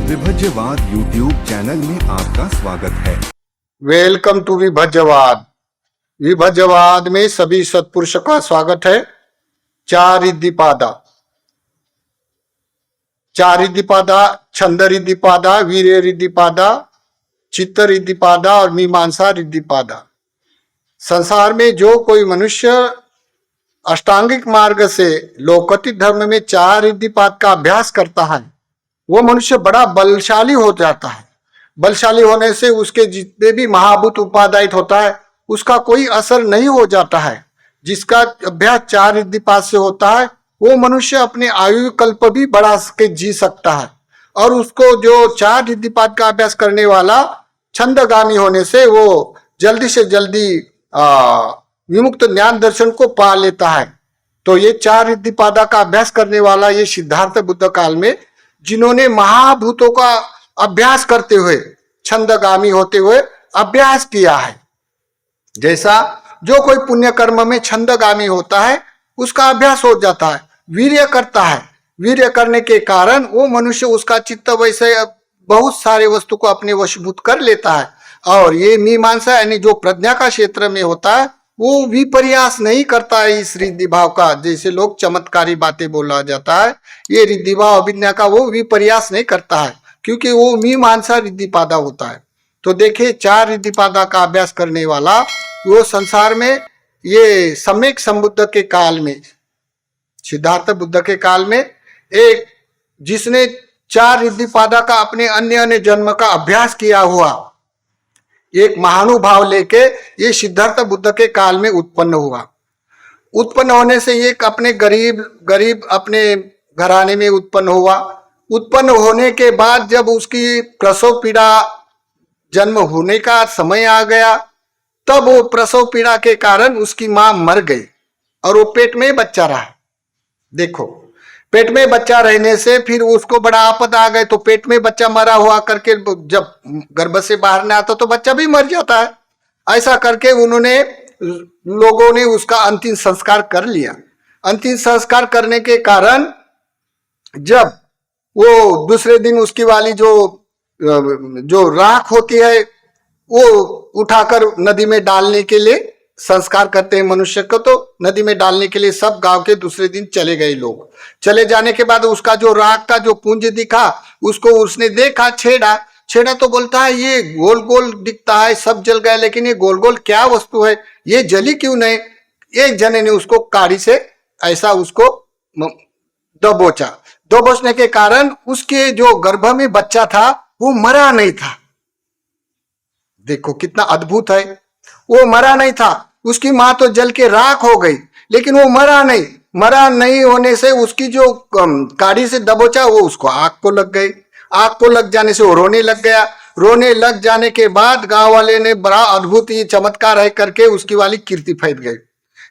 विभज्यवाद YouTube channel में आपका स्वागत है। Welcome to विभज्यवाद। विभज्यवाद में सभी सत्पुरुषों का स्वागत है। चार रिद्धिपादा, छंद रिद्धिपादा, वीर्य रिद्धिपादा, चित्त रिद्धिपादा और मीमांसा रिद्धिपादा। संसार में जो कोई मनुष्य अष्टांगिक मार्ग से लौकिक धर्म में चार रिद्धिपाद का अभ्यास करता है, वो मनुष्य बड़ा बलशाली हो जाता है। बलशाली होने से उसके जितने भी महाभूत उपादायित होता है उसका कोई असर नहीं हो जाता है। जिसका अभ्यास चार रिद्धिपाद से होता है वो मनुष्य अपने आयु कल्प भी बढ़ा के जी सकता है। और उसको जो चार रिद्धिपाद का अभ्यास करने वाला छंदगामी होने से वो जल्दी से जल्दी विमुक्त ज्ञान दर्शन को पा लेता है। तो ये चार रिद्धिपादा का अभ्यास करने वाला ये सिद्धार्थ बुद्ध काल में जिन्होंने महाभूतों का अभ्यास करते हुए छंदगामी होते हुए अभ्यास किया है। जैसा जो कोई पुण्य कर्म में छंदगामी होता है उसका अभ्यास हो जाता है, वीर्य करता है। वीर्य करने के कारण वो मनुष्य उसका चित्त वैसे बहुत सारे वस्तु को अपने वशीभूत कर लेता है। और ये मीमांसा यानी जो प्रज्ञा का क्षेत्र में होता है वो विपर्यास नहीं करता है इस रिद्धि भाव का। जैसे लोग चमत्कारी बातें बोला जाता है, ये रिद्धि भाव अभिज्ञा का वो विपर्यास नहीं करता है क्योंकि वो मीमांसा रिद्धिपादा होता है। तो देखिए चार रिद्धिपादा का अभ्यास करने वाला वो संसार में ये सम्यक संबुद्ध के काल में, सिद्धार्थ बुद्ध के काल में एक जिसने चार रिद्धिपादा का अपने अन्य अन्य जन्म का अभ्यास किया हुआ एक महानुभाव लेके ये सिद्धार्थ बुद्ध के काल में उत्पन्न हुआ। उत्पन्न होने से एक अपने गरीब अपने घराने में उत्पन्न हुआ। उत्पन्न होने के बाद जब उसकी प्रसव पीड़ा जन्म होने का समय आ गया तब वो प्रसव पीड़ा के कारण उसकी मां मर गई और वो पेट में बच्चा रहा। देखो पेट में बच्चा रहने से फिर उसको बड़ा आपद आ गए। तो पेट में बच्चा मरा हुआ करके जब गर्भ से बाहर नहीं आता तो बच्चा भी मर जाता है। ऐसा करके उन्होंने लोगों ने उसका अंतिम संस्कार कर लिया। अंतिम संस्कार करने के कारण जब वो दूसरे दिन उसकी वाली जो राख होती है वो उठाकर नदी में डालने के लिए संस्कार करते हैं मनुष्य को। तो नदी में डालने के लिए सब गांव के दूसरे दिन चले गए लोग। चले जाने के बाद उसका जो राख का जो पुंज दिखा उसको उसने देखा, छेड़ा तो बोलता है ये गोल गोल दिखता है, सब जल गया, लेकिन ये गोल गोल क्या वस्तु है, ये जली क्यों नहीं। एक जने ने उसको काड़ी से ऐसा उसको दबोचने के कारण उसके जो गर्भ में बच्चा था वो मरा नहीं था। देखो कितना अद्भुत है, वो मरा नहीं था। उसकी मां तो जल के राख हो गई लेकिन वो मरा नहीं होने से उसकी जो काड़ी से दबोचा वो उसको आग को लग गई। आग को लग जाने से वो रोने लग गया। रोने लग जाने के बाद गांव वाले ने बड़ा अद्भुत ये चमत्कार है करके उसकी वाली कीर्ति फैल गई।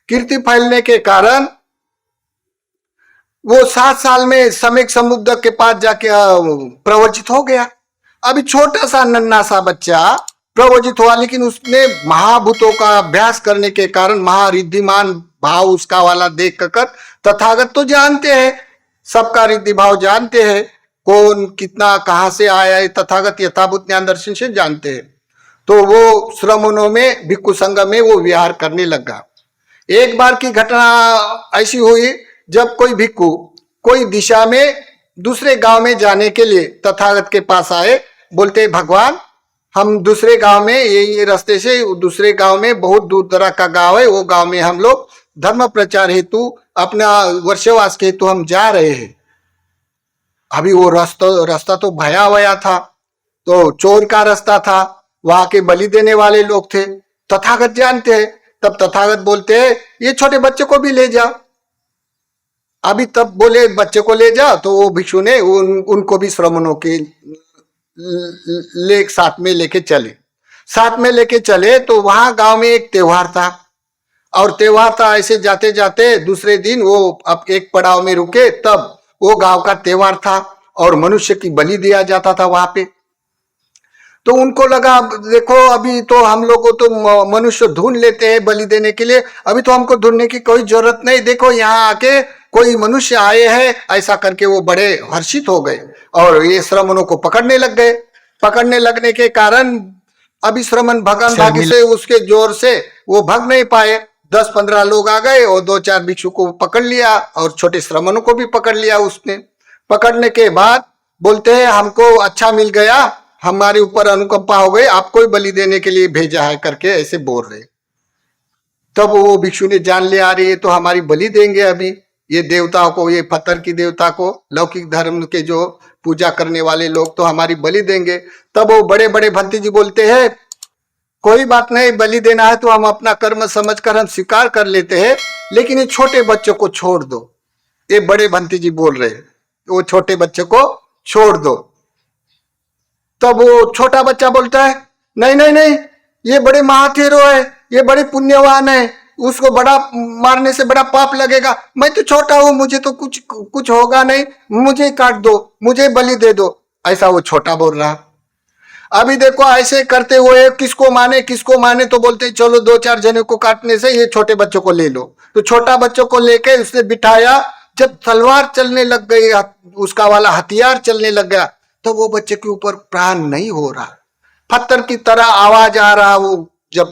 कीर्ति फैलने के कारण वो 7 साल में सम्यक समुद्र के पास जाके प्रवचित हो गया। अभी छोटा सा नन्हा सा बच्चा प्रवचित हुआ, लेकिन उसने महाभूतों का अभ्यास करने के कारण महारिद्धिमान भाव उसका वाला देख कर तथागत तो जानते हैं, सबका रिद्धि भाव जानते हैं, कौन कितना कहां से आया है तथागत यथाभूत ज्ञान दर्शन से जानते हैं। तो वो श्रमणों में भिक्खु संघ में वो विहार करने लगा। एक बार की घटना ऐसी हुई जब कोई भिक्खु कोई दिशा में दूसरे गांव में जाने के लिए तथागत के पास आए। बोलते भगवान हम दूसरे गांव में ये रास्ते से दूसरे गांव में बहुत दूर दराज का गांव है, वो गांव में हम लोग धर्म प्रचार हेतु अपना वर्षवास के हेतु हम जा रहे हैं। अभी वो रास्ता तो भया था, तो चोर का रास्ता था, वहां के बलि देने वाले लोग थे। तथागत जानते हैं। तब तथागत बोलते हैं ये छोटे बच्चे को भी ले जाओ। अभी तब बोले बच्चे को ले जाओ तो वो भिक्षु ने उनको भी श्रमणों के साथ में लेके चले। तो वहां गांव में एक त्योहार था और त्योहार था। ऐसे जाते जाते दूसरे दिन वो अब एक पड़ाव में रुके, तब वो गांव का त्योहार था और मनुष्य की बलि दिया जाता था वहां पे। तो उनको लगा देखो अभी तो हम लोग को तो मनुष्य ढूंढ लेते हैं बलि देने के लिए, अभी तो हमको ढूंढने की कोई जरूरत नहीं। देखो यहाँ आके कोई मनुष्य आए हैं, ऐसा करके वो बड़े हर्षित हो गए और ये श्रमणों को पकड़ने लग गए। पकड़ने लगने के कारण अभी श्रमण भगवान भाग्य से उसके जोर से वो भाग नहीं पाए। 10-15 लोग आ गए और 2-4 भिक्षु को पकड़ लिया और छोटे श्रमणों को भी पकड़ लिया उसने। पकड़ने के बाद बोलते हैं हमको अच्छा मिल गया, हमारे ऊपर अनुकंपा हो गई, आपको ही बलि देने के लिए भेजा है करके ऐसे बोल रहे। तब वो भिक्षु ने जान लिया, अरे ये तो हमारी बलि देंगे अभी, ये देवताओं को, ये पत्थर की देवता को, लौकिक धर्म के जो पूजा करने वाले लोग तो हमारी बलि देंगे। तब वो बड़े बड़े भंती जी बोलते हैं कोई बात नहीं, बलि देना है तो हम अपना कर्म समझकर हम स्वीकार कर लेते हैं, लेकिन ये छोटे बच्चों को छोड़ दो। ये बड़े भंती जी बोल रहे हैं वो छोटे बच्चे को छोड़ दो। तब वो छोटा बच्चा बोलता है नहीं नहीं नहीं, ये बड़े महाथेरो है, ये बड़े पुण्यवान है, उसको बड़ा मारने से बड़ा पाप लगेगा, मैं तो छोटा हूं, मुझे तो कुछ होगा नहीं, मुझे काट दो, मुझे बलि दे दो, ऐसा वो छोटा बोल रहा। अभी देखो ऐसे करते हुए किसको माने तो बोलते चलो 2-4 जने को काटने से ये छोटे बच्चों को ले लो। तो छोटा बच्चों को लेके उसने बिठाया। जब तलवार चलने लग गई, उसका वाला हथियार चलने लग गया, तो वो बच्चे के ऊपर प्राण नहीं हो रहा, पत्थर की तरह आवाज आ रहा। वो जब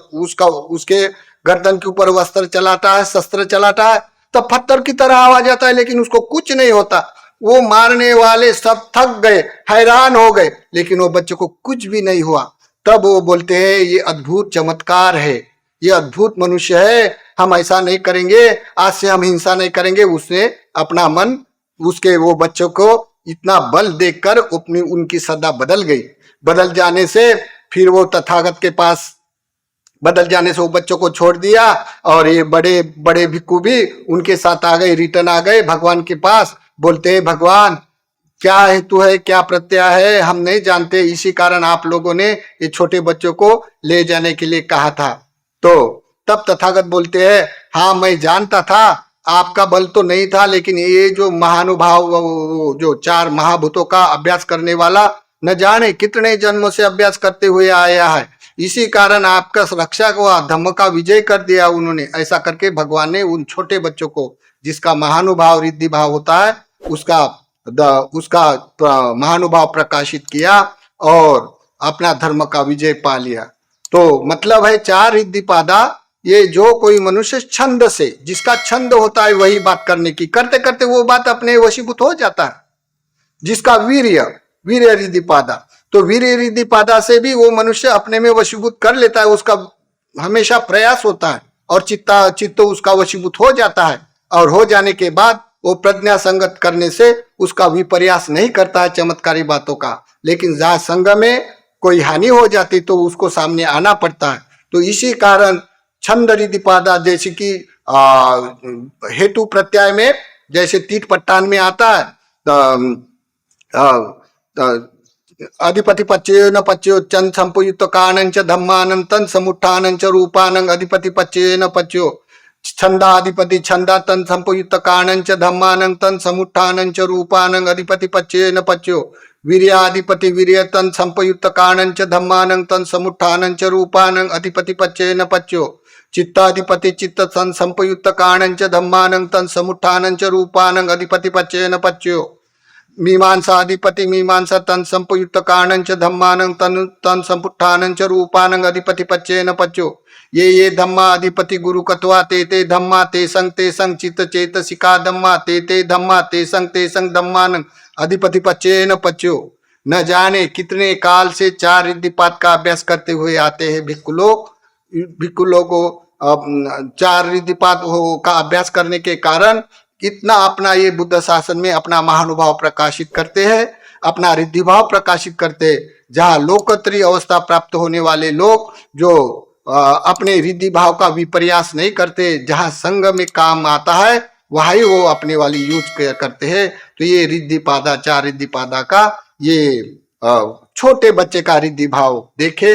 उसके गर्दन के ऊपर वस्त्र चलाता है, शस्त्र चलाता है, तब पत्थर की तरह आवाज आता है, लेकिन उसको कुछ नहीं होता। वो मारने वाले सब थक गए, हैरान हो गए, लेकिन वो बच्चे को कुछ भी नहीं हुआ। तब वो बोलते हैं ये अद्भुत चमत्कार है, ये अद्भुत मनुष्य है, हम ऐसा नहीं करेंगे, आज से हम हिंसा नहीं करेंगे। उसने अपना मन, उसके वो बच्चों को इतना बल देखकर उनकी सदा बदल गई। बदल जाने से फिर वो तथागत के पास, बदल जाने से वो बच्चों को छोड़ दिया और ये बड़े बड़े भिक्खु भी उनके साथ आ गए, रिटर्न आ गए भगवान के पास। बोलते हैं भगवान क्या हेतु है, क्या प्रत्यय है, हम नहीं जानते, इसी कारण आप लोगों ने ये छोटे बच्चों को ले जाने के लिए कहा था। तो तब तथागत बोलते हैं हाँ मैं जानता था, आपका बल तो नहीं था, लेकिन ये जो महानुभाव, जो 4 महाभूतों का अभ्यास करने वाला न जाने कितने जन्मों से अभ्यास करते हुए आया है, इसी कारण आपका रक्षा को धम्म का विजय कर दिया उन्होंने। ऐसा करके भगवान ने उन छोटे बच्चों को, जिसका महानुभाव रिद्धि भाव होता है, उसका महानुभाव प्रकाशित किया और अपना धर्म का विजय पा लिया। तो मतलब है 4 रिद्धिपादा, ये जो कोई मनुष्य छंद से, जिसका छंद होता है वही बात करने की, करते करते वो बात अपने वशीभूत हो जाता है। जिसका वीर्य रिद्धिपादा, तो वीर्य रिद्धिपादा से भी वो मनुष्य अपने में वशीभूत कर लेता है, उसका हमेशा प्रयास होता है और चित्त उसका वशीभूत हो जाता है। और हो जाने के बाद वो प्रज्ञा संगत करने से उसका विपर्यास नहीं करता है चमत्कारी बातों का। लेकिन जहाँ संग में कोई हानि हो जाती तो उसको सामने आना पड़ता है। तो इसी कारण छंद रिद्धिपादा, जैसे कि हेतु प्रत्यय में जैसे तीट पट्टान में आता है, अधिपति पच्चेन पच्यो चंद संपुयुक्त कारणं च धम्मानं तन समुत्थानं च रूपानं अधिपति पच्चेन पच्यो छंदाधिपति छंदा तन संपुयुक्त कारणं च धम्मानं तन समुत्थानं च रूपानं अधिपति पच्चेन पच्यो वीर्याधिपति वीर्य तन संपुयुक्त कारणं च धम्मानं तन समुत्थानं च रूपानं अधिपति पच्चेन पच्यो चित्ताधिपति चित्त तन संपुयुक्त कारणं च धम्मानं तन समुत्थानं च रूपानं अधिपति पच्चेन पच्यो मीमांसाधिपति मीमांसा तन संपुयुक्त कारणं च धम्मानं तन समुत्थानं च रूपानं अधिपति पच्चेन पच्यो ये धम्मा अधिपति गुरु कत्वा ते धम्मा ते संग चित्त चेतसिका धम्मा ते धम्मा ते संग धम्मानं अधिपति पच्चेन पच्यो। न जाने कितने काल से 4 रिद्धिपाद का अभ्यास करते हुए आते हैं भिक्खु लोग को 4 रिद्धिपाद का अभ्यास करने के कारण इतना अपना ये बुद्ध शासन में अपना महानुभाव प्रकाशित करते हैं, अपना रिद्धि भाव प्रकाशित करते हैं। जहाँ लोकत्रयी अवस्था प्राप्त होने वाले लोग जो अपने रिद्धि भाव का विपर्यास नहीं करते, जहाँ संग में काम आता है वही वो अपने वाली यूज करते हैं। तो ये रिद्धिपादा, 4 रिद्धिपादा का ये छोटे बच्चे का रिद्धि भाव देखे